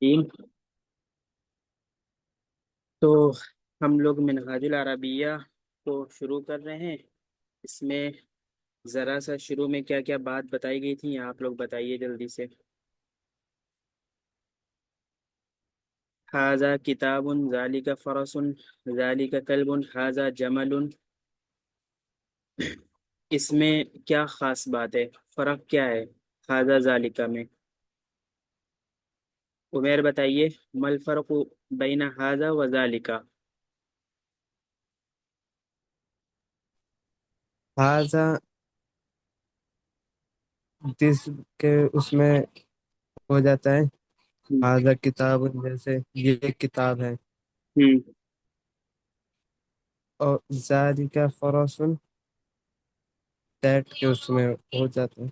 ٹھیک تو ہم لوگ منہاج العربیہ کو شروع کر رہے ہیں۔ اس میں ذرا سا شروع میں کیا کیا بات بتائی گئی تھی آپ لوگ بتائیے جلدی سے۔ ھذا کتاب، ذالک فرس، ذالک کلب، ھذا جمل۔ اس میں کیا خاص بات ہے، فرق کیا ہے ھذا ذالک میں؟ عمیر بتائیے، ما الفرق بین ھذا و ذالک؟ ہاضا جس کے اس میں ہو جاتا ہے، ہاضا کتاب جیسے یہ ایک کتاب ہے، ہوں اور زاری کا فروسن دیٹ کے اس میں ہو جاتا ہے۔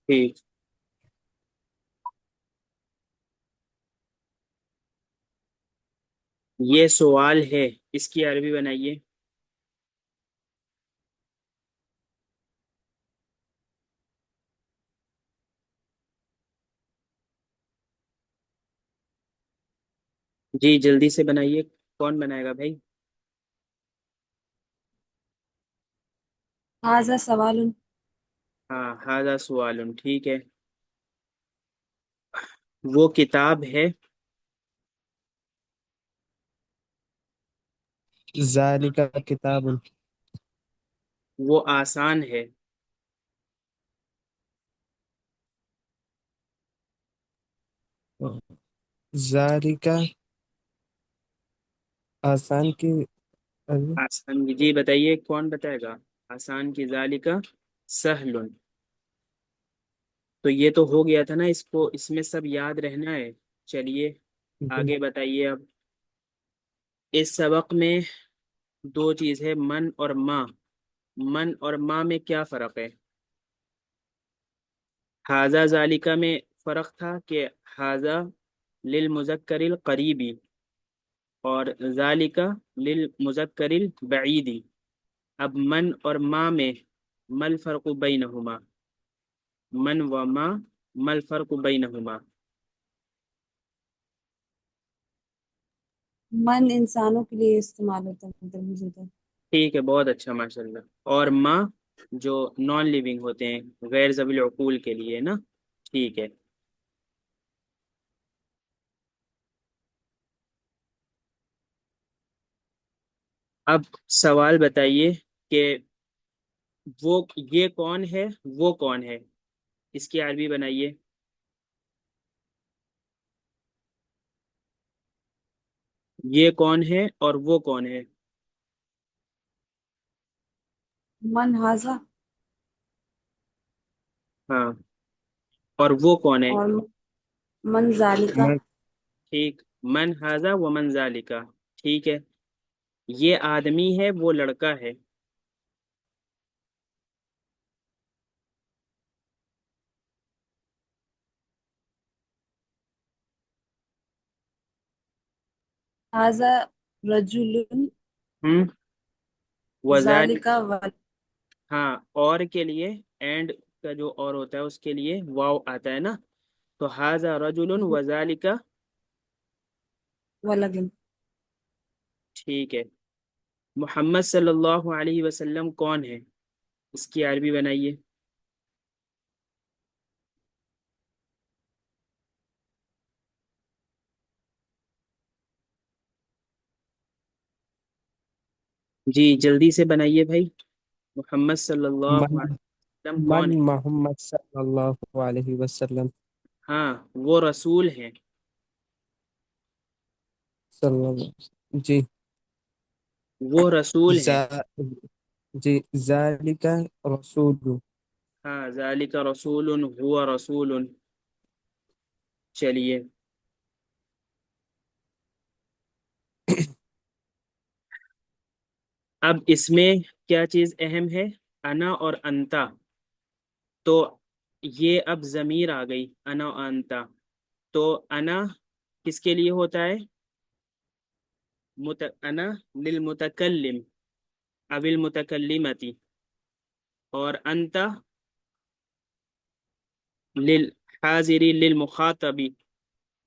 ٹھیک، یہ سوال ہے، اس کی عربی بنائیے۔ جی جلدی سے بنائیے، کون بنائے گا بھائی؟ هذا سوال. ہاں، ھذا سوال، ٹھیک ہے۔ وہ کتاب ہے، ذالک کتاب، وہ آسان ہے، ذالک آسان کی آسان جی بتائیے، کون بتائے گا؟ آسان کی ذالک سہل، تو یہ تو ہو گیا تھا نا، اس کو اس میں سب یاد رہنا ہے۔ چلیے آگے بتائیے اب۔ اس سبق میں دو چیز ہے، من اور ما۔ من اور ما میں کیا فرق ہے؟ ھذا ذالک میں فرق تھا کہ ھذا للمذکر القریبی اور ذالک للمذکر البعیدی۔ اب من اور ما میں ما الفرق بینہما؟ من و ما الفرق بینہما؟ من انسانوں کے لیے استعمال ہوتا ہے، مطلب مجھے تو ٹھیک ہے، بہت اچھا، ماشاء اللہ۔ اور ما جو نان لیونگ ہوتے ہیں، غیر ذوی العقول کے لیے نا، ٹھیک ہے۔ اب سوال بتائیے کہ وہ یہ کون ہے، وہ کون ہے؟ اس کی عربی بنائیے۔ یہ کون ہے اور وہ کون ہے؟ من هذا ہاں، اور وہ کون ہے؟ اور من ذالکا. ٹھیک، من ھذا و من ذالک، ٹھیک ہے۔ یہ آدمی ہے، وہ لڑکا ہے۔ هذا رجل. ہوں، وذالک، ذالکا ہاں، اور کے لیے اینڈ کا جو اور ہوتا ہے اس کے لیے واو آتا ہے نا، تو ھذا رجل وذالک، ولد. ٹھیک ہے۔ محمد صلی اللہ علیہ وسلم کون ہے؟ اس کی عربی بنائیے۔ جی جلدی سے بنائیے بھائی، محمد صلی اللہ علیہ من وسلم من کون ہے؟ محمد صلی اللہ علیہ وسلم، ہاں، وہ رسول ہیں۔ صلی اللہ جی، وہ رسول ہیں۔ زا جی، ذالک رسول، ہاں، ذالک رسول، ہوا رسول۔ چلیے اب اس میں کیا چیز اہم ہے؟ انا اور انتا، تو یہ اب ضمیر آ گئی، انا و انتا۔ تو انا کس کے لیے ہوتا ہے؟ انا للمتکلم اب المتکلمتی، اور انتا للحاضری للمخاطبی،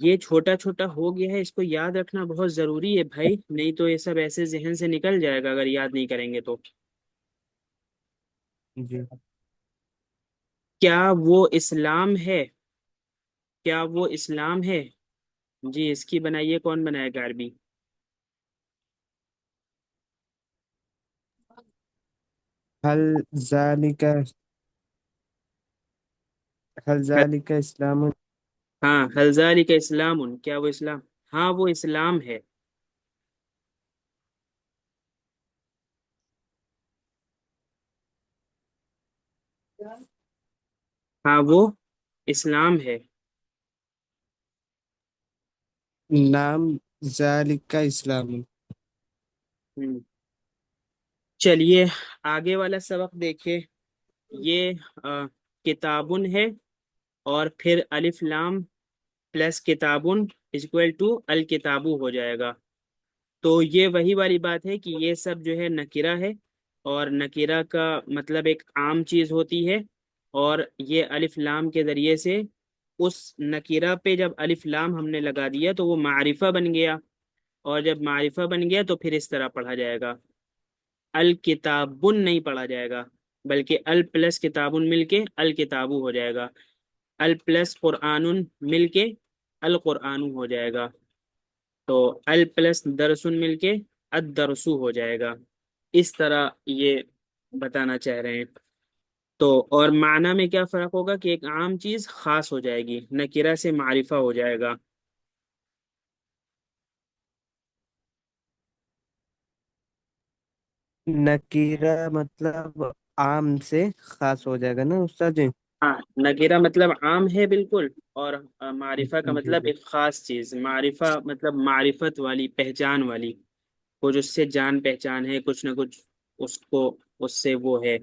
یہ چھوٹا چھوٹا ہو گیا ہے، اس کو یاد رکھنا بہت ضروری ہے بھائی، نہیں تو یہ سب ایسے ذہن سے نکل جائے گا اگر یاد نہیں کریں گے تو۔ جی کیا وہ اسلام ہے؟ کیا وہ اسلام ہے؟ جی اس کی بنائیے، کون بنائے گا عربی؟ هل ذلك هل ذلك اسلام؟ ہاں، حل ذالک اسلام، کیا وہ اسلام؟ ہاں وہ اسلام ہے۔ ہاں وہ اسلام ہے۔ نام ذلك اسلام۔ ہم، چلیے آگے والا سبق دیکھیں۔ یہ کتابن ہے، اور پھر الف لام پلس کتابن اکول ٹو الکتابو ہو جائے گا۔ تو یہ وہی والی بات ہے کہ یہ سب جو ہے نکرہ ہے، اور نکرہ کا مطلب ایک عام چیز ہوتی ہے، اور یہ الف لام کے ذریعے سے اس نکرہ پہ جب الف لام ہم نے لگا دیا تو وہ معرفہ بن گیا، اور جب معرفہ بن گیا تو پھر اس طرح پڑھا جائے گا، الکتابن نہیں پڑھا جائے گا، بلکہ ال پلس کتابن مل کے الکتابو ہو جائے گا، ال پلس قرآن مل کے القرآن ہو جائے گا، تو ال پلس درسن مل کے الدرسو ہو جائے گا۔ اس طرح یہ بتانا چاہ رہے ہیں۔ تو اور معنی میں کیا فرق ہوگا کہ ایک عام چیز خاص ہو جائے گی، نکرہ سے معرفہ ہو جائے گا۔ نکیرہ مطلب عام سے خاص ہو جائے گا نا استاد جی؟ ہاں، نکرہ مطلب عام ہے بالکل، اور معرفہ کا جی مطلب جی ایک خاص چیز، معرفہ مطلب معرفت والی، پہچان والی، کچھ اس سے جان پہچان ہے، کچھ نہ کچھ اس کو اس سے وہ ہے۔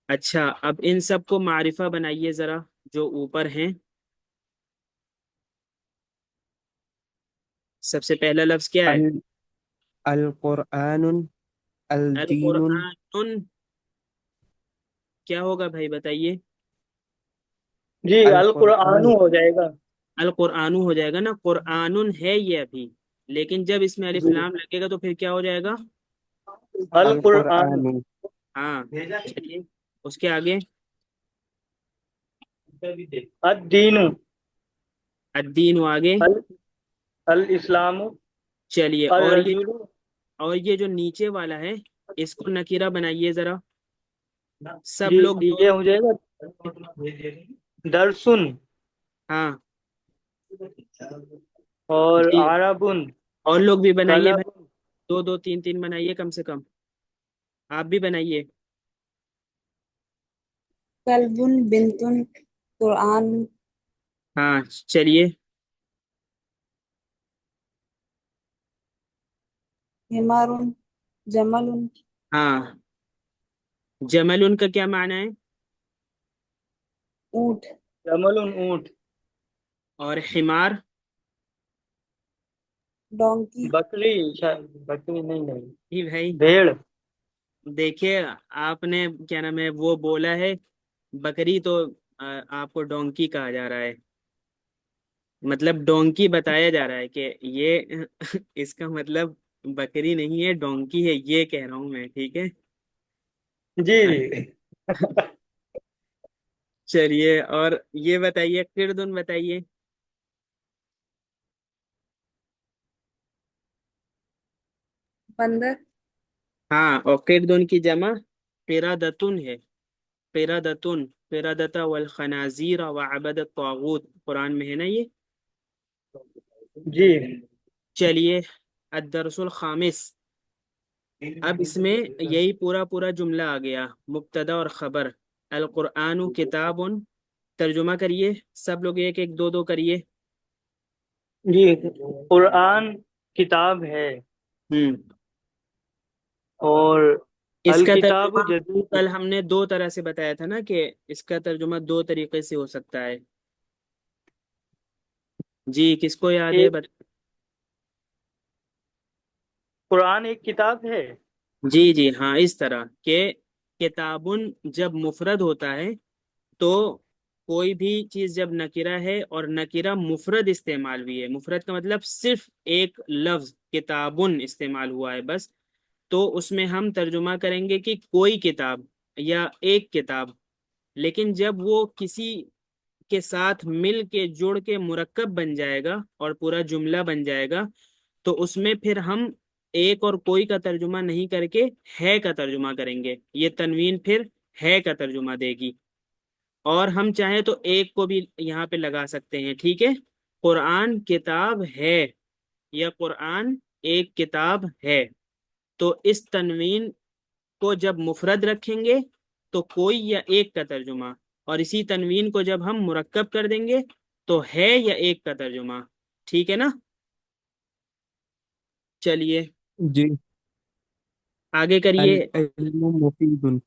اچھا اب ان سب کو معرفہ بنائیے ذرا، جو اوپر ہیں۔ سب سے پہلا لفظ کیا ہے؟ ال القرآن الدین القرآن، کیا ہوگا بھائی بتائیے؟ جی القرآن القرآن ہو جائے گا۔ القرآن ہو جائے گا نا، قرآن ہے یہ ابھی، لیکن جب اس میں الف جی لام لگے گا تو پھر کیا ہو جائے گا؟ القرآن القرآن ہاں چلیے اس کے آگے الدین الدین و آگے، الاسلام چلیے الرجل اور یہ جو نیچے والا ہے اس کو نکیرہ بنائیے ذرا، سب جی لوگ دو یہ دو، ہو جائے گا درسن ہاں اور جی، عربن اور لوگ بھی بنائیے کلب بھائی، دو دو تین تین بنائیے کم سے کم، آپ بھی بنائیے۔ کلب بنتن قرآن ہاں چلیے، حمار جمل ہاں جمل ان کا کیا معنی ہے؟ اونٹ جمل اونٹ اور حمار؟ ڈونکی بکری بکری نہیں جی بھائی بھیڑ دیکھیے، آپ نے کیا نام ہے وہ بولا ہے بکری، تو آپ کو ڈونکی کہا جا رہا ہے، مطلب ڈونکی بتایا جا رہا ہے کہ یہ اس کا مطلب بکری نہیں ہے، ڈونکی ہے، یہ کہہ رہا ہوں میں، ٹھیک ہے؟ جی جی چلیے اور یہ بتائیے، قردن بتائیے۔ بندر ہاں، اور قردن کی جمع قردتن ہے، قردتن، قردت والخنازیر وعبد الطاغوت، قرآن میں ہے نا یہ۔ جی چلیے الدرس الخامس، اب اس میں یہی پورا پورا جملہ آ گیا، مبتدا اور خبر، القرآن کتاب، ترجمہ کریے سب لوگ، ایک ایک دو دو کریے۔ جی قرآن کتاب ہے ہوں اور اس کا الکتاب ترجمہ جدید کل ہم نے دو طرح سے بتایا تھا نا، کہ اس کا ترجمہ دو طریقے سے ہو سکتا ہے۔ جی کس کو یاد ہے ایک قرآن ایک کتاب ہے۔ جی جی ہاں، اس طرح کہ کتابن جب مفرد ہوتا ہے تو کوئی بھی چیز جب نکرہ ہے اور نکرہ مفرد استعمال ہوئی ہے، مفرد کا مطلب صرف ایک لفظ کتابن استعمال ہوا ہے بس، تو اس میں ہم ترجمہ کریں گے کہ کوئی کتاب یا ایک کتاب۔ لیکن جب وہ کسی کے ساتھ مل کے جڑ کے مرکب بن جائے گا اور پورا جملہ بن جائے گا، تو اس میں پھر ہم ایک اور کوئی کا ترجمہ نہیں کر کے ہے کا ترجمہ کریں گے، یہ تنوین پھر ہے کا ترجمہ دے گی۔ اور ہم چاہیں تو ایک کو بھی یہاں پہ لگا سکتے ہیں، ٹھیک ہے؟ قرآن کتاب ہے یا قرآن ایک کتاب ہے، تو اس تنوین کو جب مفرد رکھیں گے تو کوئی یا ایک کا ترجمہ، اور اسی تنوین کو جب ہم مرکب کر دیں گے تو ہے یا ایک کا ترجمہ، ٹھیک ہے نا؟ چلیے جی، آگے کریے۔ العلم مفید، علم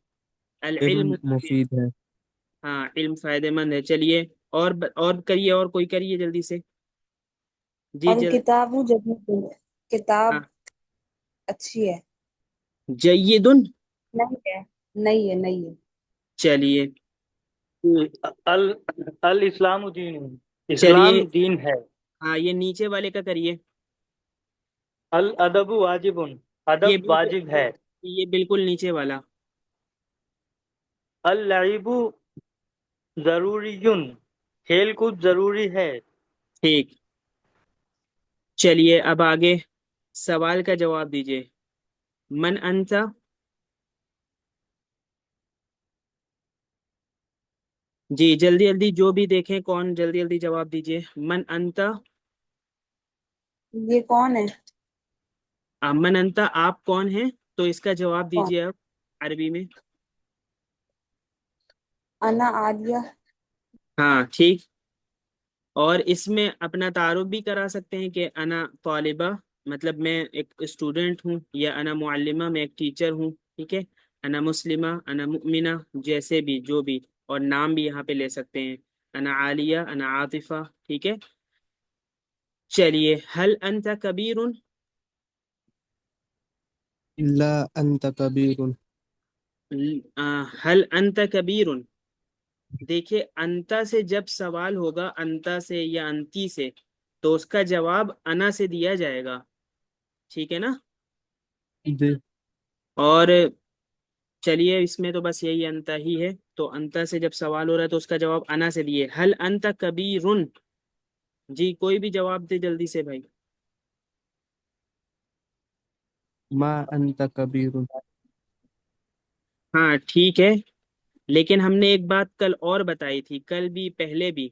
العلم، مفید ہے۔ ہاں علم فائدہ مند ہے۔ چلیے اور کریے، اور کوئی کریے جلدی سے، جی جلد۔ الکتاب جدید، کتاب ہاں اچھی ہے، جیدن، نہیں ہے، نہیں ہے، نہیں ہے۔ چلیے ال الاسلام دین، چلیے، اسلام دین ہے۔ ہاں یہ نیچے والے کا کریے، الادب واجب، یہ ادب بالکل، واجب ہے۔ یہ بالکل نیچے والا۔ اللعب ضروری، کھیل کود ضروری ہے۔ ٹھیک، چلیے اب آگے سوال کا جواب دیجیے۔ من انت، جی جلدی جلدی جو بھی دیکھیں کون، جلدی جلدی جواب دیجیے۔ من انت، یہ کون ہے؟ من انت آپ کون ہیں، تو اس کا جواب کون؟ دیجیے آپ عربی میں۔ انا عالیہ۔ ہاں ٹھیک، اور اس میں اپنا تعارف بھی کرا سکتے ہیں کہ انا طالبہ، مطلب میں ایک اسٹوڈنٹ ہوں، یا انا معلمہ، میں ایک ٹیچر ہوں، ٹھیک ہے؟ انا مسلمہ، انا مؤمنہ، جیسے بھی جو بھی، اور نام بھی یہاں پہ لے سکتے ہیں، انا عالیہ، انا عاطفہ، ٹھیک ہے؟ چلیے حل انت کبیر، الا انت کبیر، حل انت کبیر، دیکھیے انتا سے جب سوال ہوگا، انتا سے یا انتی سے، تو اس کا جواب انا سے دیا جائے گا، ٹھیک ہے نا؟ جی اور چلیے اس میں تو بس یہی انتا ہی ہے، تو انتا سے جب سوال ہو رہا ہے تو اس کا جواب انا سے دیے۔ حل انت کبیرن، جی کوئی بھی جواب دے جلدی سے بھائی۔ ما انت کبیر، ہاں ٹھیک ہے، لیکن ہم نے ایک بات کل اور بتائی تھی، کل بھی پہلے بھی،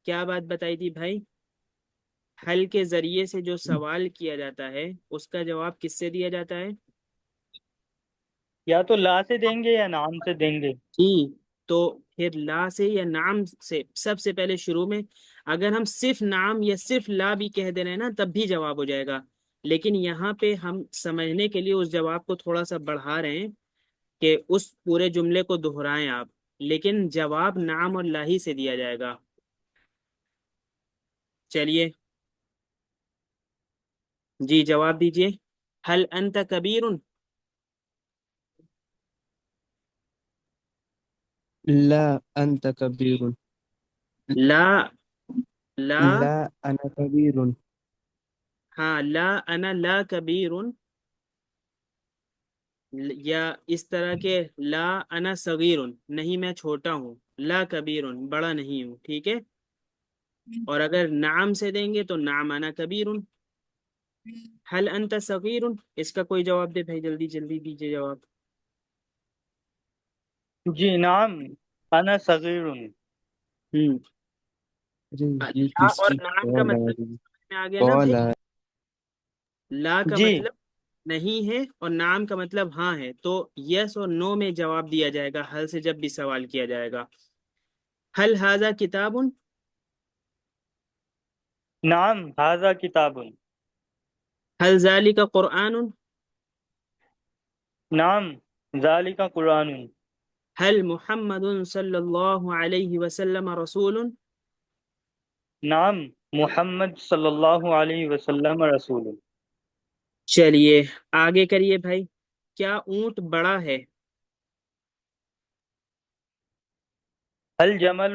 کیا بات بتائی تھی بھائی؟ حل کے ذریعے سے جو سوال کیا جاتا ہے اس کا جواب کس سے دیا جاتا ہے؟ یا تو لا سے دیں گے یا نام سے دیں گے۔ جی، تو پھر لا سے یا نام سے سب سے پہلے شروع میں، اگر ہم صرف نام یا صرف لا بھی کہہ دے رہے ہیں نا تب بھی جواب ہو جائے گا، لیکن یہاں پہ ہم سمجھنے کے لیے اس جواب کو تھوڑا سا بڑھا رہے ہیں کہ اس پورے جملے کو دہرائیں آپ، لیکن جواب نام اور لا ہی سے دیا جائے گا۔ چلیے جی جواب دیجئے۔ حل انت کبیر، لا انت کبیر، لا، لا، لا انا کبیر، ہاں لا انا لا کبیر، یا اس طرح کے لا انا صغیر، نہیں میں چھوٹا ہوں، لا کبیر بڑا نہیں ہوں، ٹھیک ہے؟ اور اگر نام سے دیں گے تو نام انا کبیر۔ حل انت صغیر، اس کا کوئی جواب دے بھائی، جلدی جلدی دیجیے جواب۔ جی نام، انا صغیر۔ ارے یہ لا کس اور کی نام کا کال آ مطلب رہی ہے؟ سمجھ میں آ گیا نا کال بھائی؟ آ لا کا جی مطلب نہیں ہے اور نام کا مطلب ہاں ہے، تو یس اور نو میں جواب دیا جائے گا حل سے جب بھی سوال کیا جائے گا۔ حل ھذا کتاب، نام، ھذا کتاب۔ حل ذالک قرآن، نام، ذالک قرآن۔ حل محمد صلی اللہ علیہ وسلم رسول، نام، محمد صلی اللہ علیہ وسلم رسول۔ چلیے آگے کریے بھائی۔ کیا اونٹ بڑا ہے؟ الجمل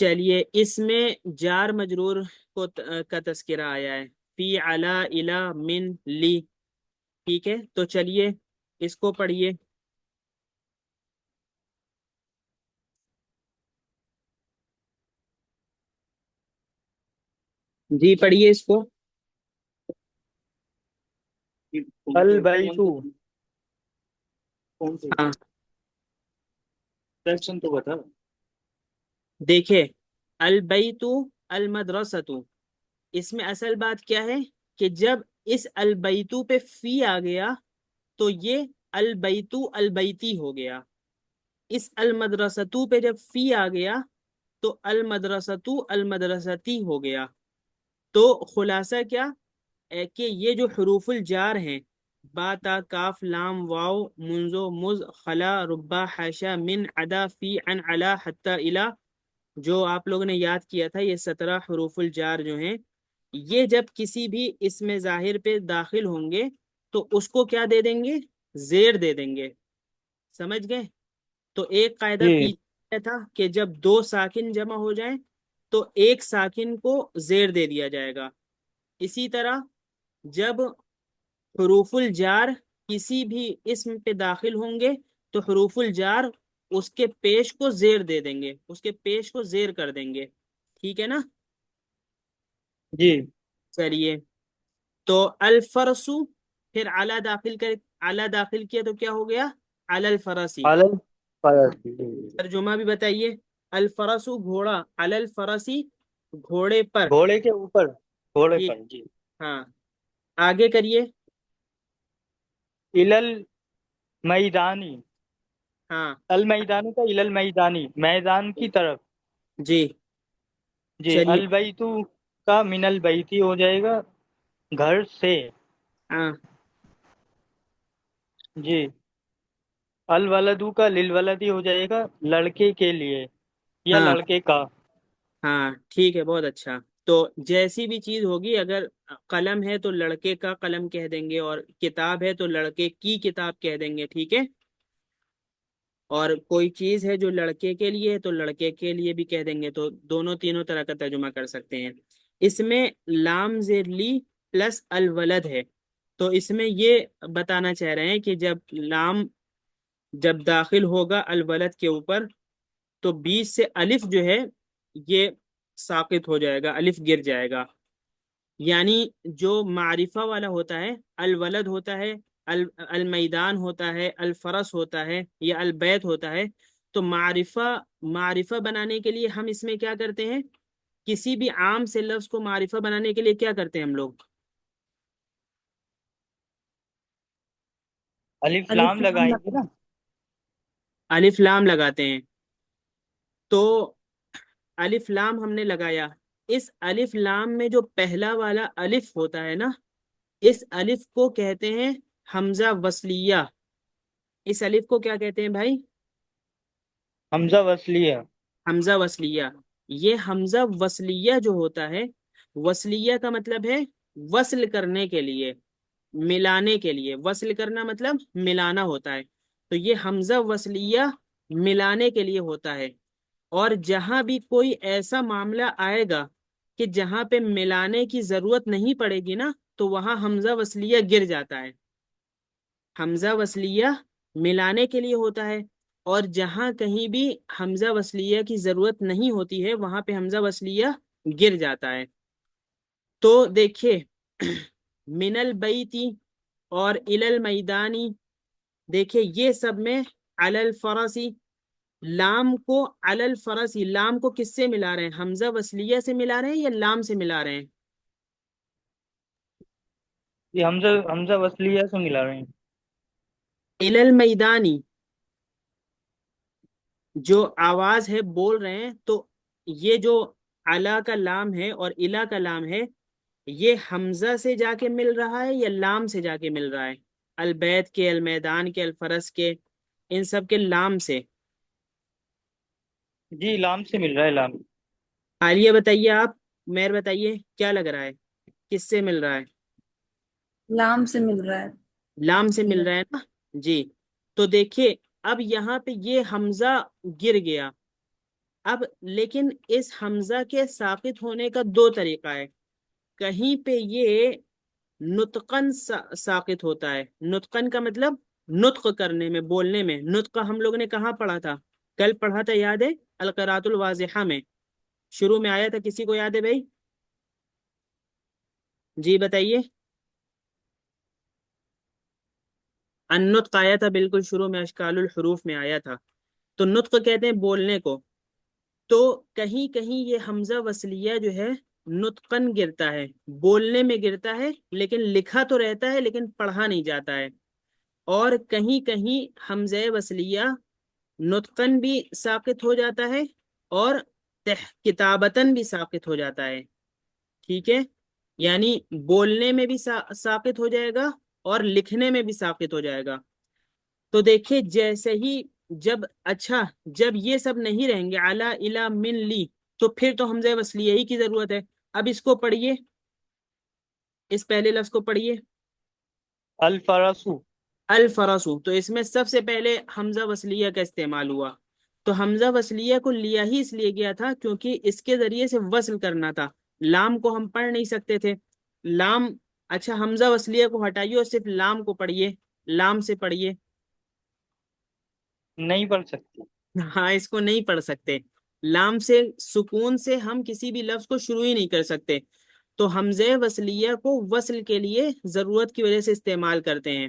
چلیے اس میں جار مجرور کا تذکرہ آیا ہے، فی علا الا من لی، ٹھیک ہے، تو چلیے اس کو پڑھیے۔ جی پڑھیے اس کو۔ البیت، ہاں سیکشن تو بتا۔ دیکھے البیت المدرسۃ، اس میں اصل بات کیا ہے کہ جب اس البیتو پہ فی آ گیا تو یہ البیتو البیتی ہو گیا، اس المدرستو پہ جب فی آ گیا تو المدرستو المدرستی ہو گیا۔ تو خلاصہ کیا کہ یہ جو حروف الجار ہیں، با تا کاف لام واو منزو مز خلا ربا حاشا من عدا فی عن علا حتی الا، جو آپ لوگوں نے یاد کیا تھا، یہ 17 حروف الجار جو ہیں، یہ جب کسی بھی اسم ظاہر پہ داخل ہوں گے تو اس کو کیا دے دیں گے؟ زیر دے دیں گے، سمجھ گئے؟ تو ایک قاعدہ جی پیچھے تھا کہ جب دو ساکن جمع ہو جائیں تو ایک ساکن کو زیر دے دیا جائے گا، اسی طرح جب حروف الجار کسی بھی اسم پہ داخل ہوں گے تو حروف الجار اس کے پیش کو زیر دے دیں گے، اس کے پیش کو زیر کر دیں گے، ٹھیک ہے نا؟ جی چلیے تو الفرسو، پھر اعلیٰ داخل کر، اعلیٰ داخل کیا تو کیا ہو گیا؟ علی الفرسی۔ ترجمہ بھی بتائیے۔ الفرسو گھوڑا، علی الفرسی گھوڑے پر، گھوڑے کے اوپر، گھوڑے ٹھیک، پر جی۔ ہاں آگے کریے۔ الل میدانی، ہاں المیدانی کا الل میدانی، میدان کی طرف، جی جی۔ چلیے، البیتو کا من البیتی ہو جائے گا، گھر سے، ہاں جی۔ الولدو کا للولدی ہو جائے گا، لڑکے کے لیے یا ہاں لڑکے کا، ہاں ٹھیک ہے، بہت اچھا۔ تو جیسی بھی چیز ہوگی، اگر قلم ہے تو لڑکے کا قلم کہہ دیں گے، اور کتاب ہے تو لڑکے کی کتاب کہہ دیں گے، ٹھیک ہے؟ اور کوئی چیز ہے جو لڑکے کے لیے ہے تو لڑکے کے لیے بھی کہہ دیں گے، تو دونوں تینوں طرح کا ترجمہ کر سکتے ہیں۔ اس میں لام زیر لی پلس الولد ہے، تو اس میں یہ بتانا چاہ رہے ہیں کہ جب لام جب داخل ہوگا الولد کے اوپر تو بیچ سے الف جو ہے یہ ساقط ہو جائے گا، الف گر جائے گا، یعنی جو معرفہ والا ہوتا ہے، الولد ہوتا ہے، المیدان ہوتا ہے، الفرس ہوتا ہے یا البیت ہوتا ہے، تو معرفہ بنانے کے لیے ہم اس میں کیا کرتے ہیں؟ کسی بھی عام سے لفظ کو معرفہ بنانے کے لیے کیا کرتے ہیں ہم لوگ؟ الف الف لام لام لگائیں گے نا۔ لگا، الف لام لگاتے ہیں، تو الف لام ہم نے لگایا، اس الف لام میں جو پہلا والا الف ہوتا ہے نا، اس الف کو کہتے ہیں حمزہ وصلیہ۔ اس الف کو کیا کہتے ہیں بھائی؟ حمزہ وصلیہ، حمزہ وصلیہ۔ یہ حمزہ وصلیہ جو ہوتا ہے، وصلیہ کا مطلب ہے وصل کرنے کے لیے، ملانے کے لیے، وصل کرنا مطلب ملانا ہوتا ہے، تو یہ حمزہ وصلیہ ملانے کے لیے ہوتا ہے۔ اور جہاں بھی کوئی ایسا معاملہ آئے گا کہ جہاں پہ ملانے کی ضرورت نہیں پڑے گی نا، تو وہاں حمزہ وصلیہ گر جاتا ہے، حمزہ وصلیہ ملانے کے لیے ہوتا ہے، اور جہاں کہیں بھی حمزہ وصلیہ کی ضرورت نہیں ہوتی ہے وہاں پہ حمزہ وصلیہ گر جاتا ہے۔ تو دیکھیے من البیتی اور الی المیدانی، دیکھیے یہ سب میں علی الفرسی، لام کو علی الفرسی، لام کو کس سے ملا رہے ہیں؟ حمزہ وصلیہ سے ملا رہے ہیں یا لام سے ملا رہے ہیں؟ یہ حمزہ وصلیہ سے ملا رہے ہیں۔ الی المیدانی، جو آواز ہے بول رہے ہیں، تو یہ جو علا کا لام ہے اور الا کا لام ہے، یہ حمزہ سے جا کے مل رہا ہے یا لام سے جا کے مل رہا ہے؟ البیت کے، المیدان کے، الفرس کے، ان سب کے لام سے۔ جی لام سے مل رہا ہے، لام۔ عالیہ بتائیے، آپ مہر بتائیے کیا لگ رہا ہے، کس سے مل رہا ہے؟ لام سے مل رہا ہے۔ لام سے مل رہا ہے نا؟ جی، تو دیکھیے اب یہاں پہ یہ حمزہ گر گیا، اب لیکن اس حمزہ کے ساقط ہونے کا دو طریقہ ہے. کہیں پہ یہ نطقن ساقط ہوتا ہے. نطقن کا مطلب نطق کرنے میں، بولنے میں. نطق ہم لوگ نے کہاں پڑھا تھا؟ کل پڑھا تھا، یاد ہے؟ القراءۃ الواضحہ میں شروع میں آیا تھا. کسی کو یاد ہے بھائی؟ جی بتائیے. النطق آیا تھا بالکل شروع میں، اشکال الحروف میں آیا تھا. تو نطق کہتے ہیں بولنے کو. تو کہیں کہیں یہ حمزہ وصلیہ جو ہے نطقن گرتا ہے، بولنے میں گرتا ہے، لیکن لکھا تو رہتا ہے لیکن پڑھا نہیں جاتا ہے. اور کہیں کہیں حمزہ وصلیہ نطقن بھی ساقط ہو جاتا ہے اور کتابتن بھی ساقط ہو جاتا ہے. ٹھیک ہے؟ یعنی بولنے میں بھی ساقط ہو جائے گا اور لکھنے میں بھی ساقط ہو جائے گا. تو دیکھیں جیسے ہی اچھا جب یہ سب نہیں رہیں گے علی الا من لی، تو پھر تو حمزہ وصلیہ ہی کی ضرورت ہے. اب اس کو پڑھیے، اس پہلے لفظ کو پڑھیے. الفرسو. الفرسو، تو اس میں سب سے پہلے حمزہ وصلیہ کا استعمال ہوا. تو حمزہ وصلیہ کو لیا ہی اس لیے گیا تھا کیونکہ اس کے ذریعے سے وصل کرنا تھا. لام کو ہم پڑھ نہیں سکتے تھے. لام، اچھا حمزہ وصلیہ کو ہٹائیے اور صرف لام کو پڑھیے. لام سے پڑھیے. نہیں پڑھ سکتے. ہاں اس کو نہیں پڑھ سکتے. لام سے، سکون سے ہم کسی بھی لفظ کو شروع ہی نہیں کر سکتے. تو حمزہ وصلیہ کو وصل کے لیے ضرورت کی وجہ سے استعمال کرتے ہیں.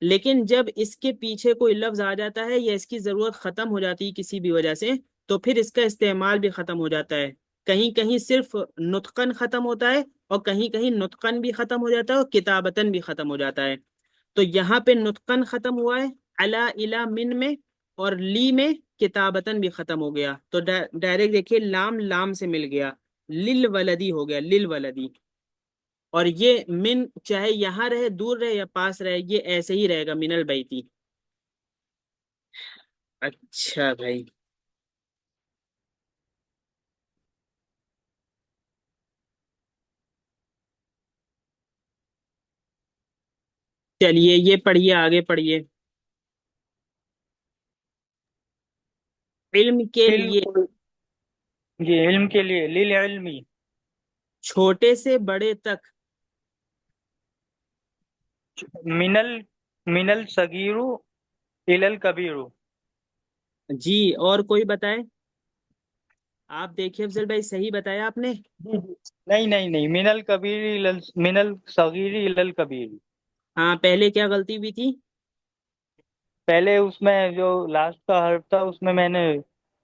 لیکن جب اس کے پیچھے کوئی لفظ آ جاتا ہے یا اس کی ضرورت ختم ہو جاتی ہے کسی بھی وجہ سے، تو پھر اس کا استعمال بھی ختم ہو جاتا ہے. کہیں کہیں صرف نطقن ختم ہوتا ہے اور کہیں کہیں نطقن بھی ختم ہو جاتا ہے اور کتابتن بھی ختم ہو جاتا ہے. تو یہاں پہ نطقن ختم ہوا ہے علا الا من میں، اور لی میں کتابتن بھی ختم ہو گیا. تو ڈائریکٹ دیکھیے لام لام سے مل گیا، للولدی ہو گیا، للولدی. اور یہ من چاہے یہاں رہے، دور رہے یا پاس رہے، یہ ایسے ہی رہے گا، من البیتی. اچھا بھائی، چلیے یہ پڑھیے، آگے پڑھیے. علم کے لیے، جی علم کے لیے، للعلمی. چھوٹے سے بڑے تک. من الصغیر الی الکبیر. جی اور کوئی بتائے؟ آپ دیکھیے افضل بھائی، صحیح بتایا آپ نے. جی جی. نہیں نہیں نہیں، من الصغیر الی الکبیر. ہاں پہلے کیا غلطی ہوئی تھی؟ پہلے اس میں جو لاسٹ کا حرف تھا اس میں نے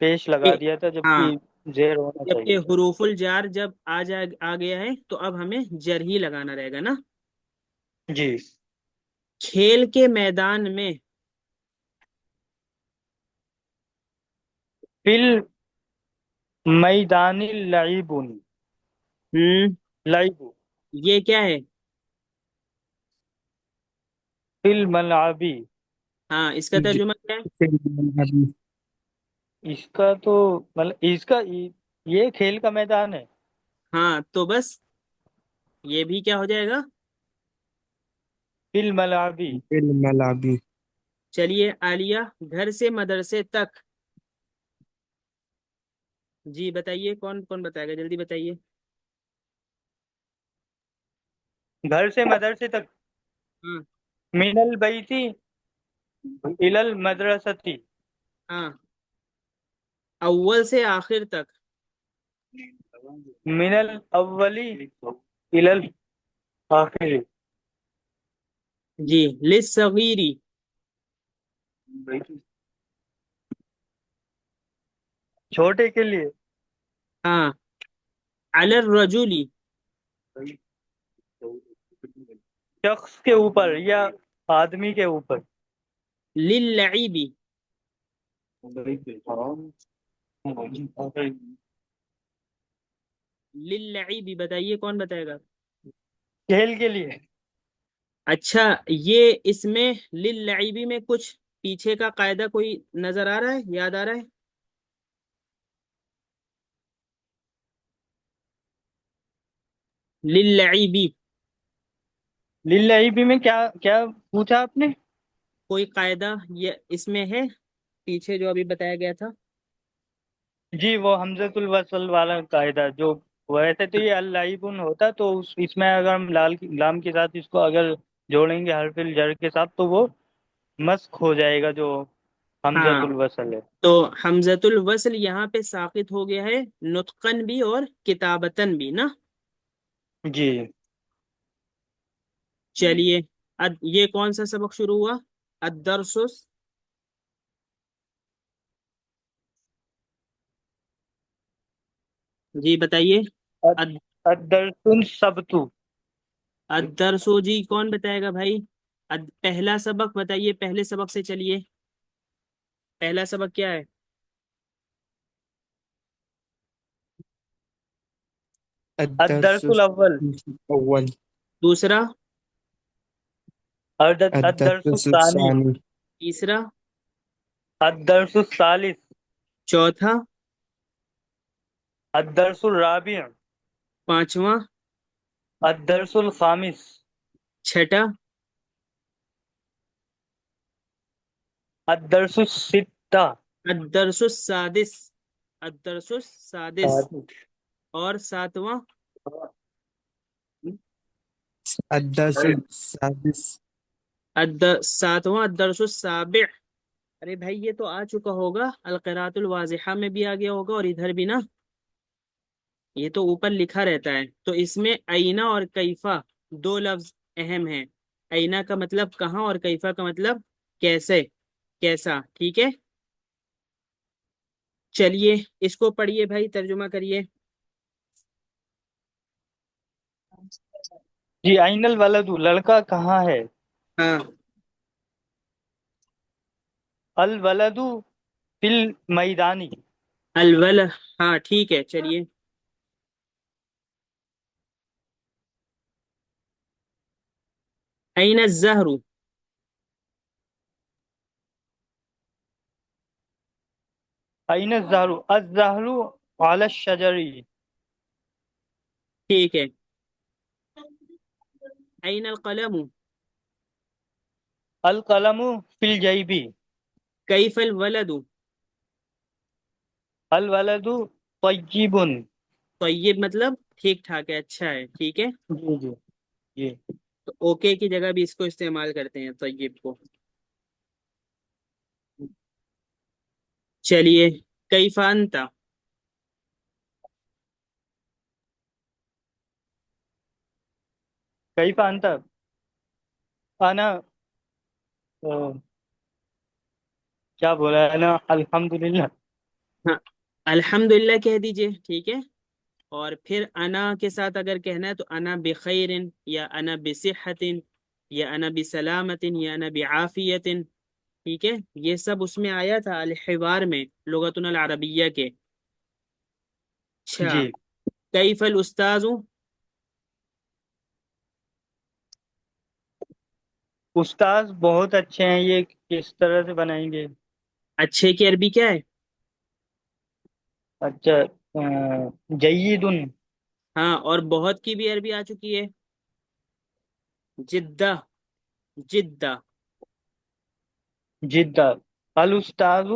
پیش لگا دیا تھا، ہاں، جبکہ زیر ہونا جبکہ چاہیے تھا. حروف الجار جب آ گیا ہے تو اب ہمیں جر ہی لگانا رہے گا نا. جی. کھیل کے میدان میں. فل میدان لعیب. ہوں لعیب. یہ کیا ہے؟ فی الملعب. ہاں اس کا ترجمہ کیا ہے؟ اس کا تو مطلب اس کا یہ کھیل کا میدان ہے. ہاں تو بس یہ بھی کیا ہو جائے گا؟ فی الملعب. الملابی. چلیے عالیہ، گھر سے مدرسے تک. جی بتائیے، کون کون بتائے گا، جلدی بتائیے. گھر سے مدرسے تک. ہاں من البیت الی المدرسۃ. ہاں، اول سے آخر تک. من الاول الی الاخر. جی للصغیری. چھوٹے کے لیے. ہاں علی الرجل. شخص کے اوپر یا آدمی کے اوپر. للعب. للعب بتائیے، کون بتائے گا؟ کھیل کے لیے. اچھا یہ اس میں للعب میں کچھ پیچھے کا قاعدہ کوئی نظر آ رہا ہے، یاد آ رہا ہے؟ للعب للعب میں کیا کیا پوچھا آپ نے؟ کوئی قاعدہ یہ اس میں ہے پیچھے جو ابھی بتایا گیا تھا؟ جی وہ حمزۃ الوصل والا قاعدہ جو، ویسے تو یہ اللعیبن ہوتا، تو اس میں اگر ہم لام کے ساتھ اس کو اگر جوڑیں گے حرف الجر کے ساتھ تو وہ مسخ ہو جائے گا جو حمزۃ ہاں، الوصل ہے۔ تو حمزۃ الوصل یہاں پہ ساقط ہو گیا ہے، نطقن بھی اور کتابتن بھی نا۔ جی چلیے، یہ کون سا سبق شروع ہوا؟ الدرسس، جی بتائیے۔ اد- الدرس السبت۔ الدرسو، جی کون بتائے گا بھائی؟ پہلا سبق بتائیے، پہلے سبق سے چلیے، پہلا سبق کیا ہے؟ الدرس الدرس الاول، الأول. دوسرا؟ الدرس الدرس الثانی، الثاني. تیسرا؟ الدرس الثالث، چوتھا؟ الدرس الرابع، پانچواں؟ الدرس الخامس، چھٹا؟ الدرس الستہ، الدرس السادس، الدرس السادس، اور ساتواں؟ الدرس السادس. ساتواں الدرس السابع۔ ارے بھائی یہ تو آ چکا ہوگا، القراءۃ الواضحہ میں بھی آ گیا ہوگا اور ادھر بھی نا، یہ تو اوپر لکھا رہتا ہے۔ تو اس میں اینا اور کیفا دو لفظ اہم ہیں۔ اینا کا مطلب کہاں، اور کیفا کا مطلب کیسے، کیسا، ٹھیک ہے۔ چلیے اس کو پڑھیے بھائی، ترجمہ کریے۔ جی این الولد، لڑکا کہاں ہے؟ ہاں، الولد فی المیدانی، الول، ہاں ٹھیک ہے، چلیے۔ این الزہر، این الزہر، الزہر علی الشجر، ٹھیک ہے۔ این القلم، القلم فی الجیب، کیف الولد، الولد طیب۔ طیب مطلب ٹھیک ٹھاک ہے، اچھا ہے، ٹھیک ہے۔ جی جی جی تو اوکے کی جگہ بھی اس کو استعمال کرتے ہیں، طیب کو۔ چلیے، کیف انت، کیف انت، انا کیا بولا ہے نا، الحمدللہ۔ ہاں، الحمدللہ کہہ دیجئے، ٹھیک ہے۔ اور پھر انا کے ساتھ اگر کہنا ہے تو انا بخیر، یا انا بصحت، یا انا بسلامت، یا انا بعافیت، ٹھیک ہے۔ یہ سب اس میں آیا تھا الحوار میں، لغتنا العربیہ کے۔ اچھا، جی کیف الاستاذ، استاذ بہت اچھے ہیں، یہ کس طرح سے بنائیں گے؟ اچھے کی عربی کیا ہے؟ اچھا، جید، ہاں، اور بہت کی بھی عربی آ چکی ہے، جدہ، جدہ، جدہ، الاستاذ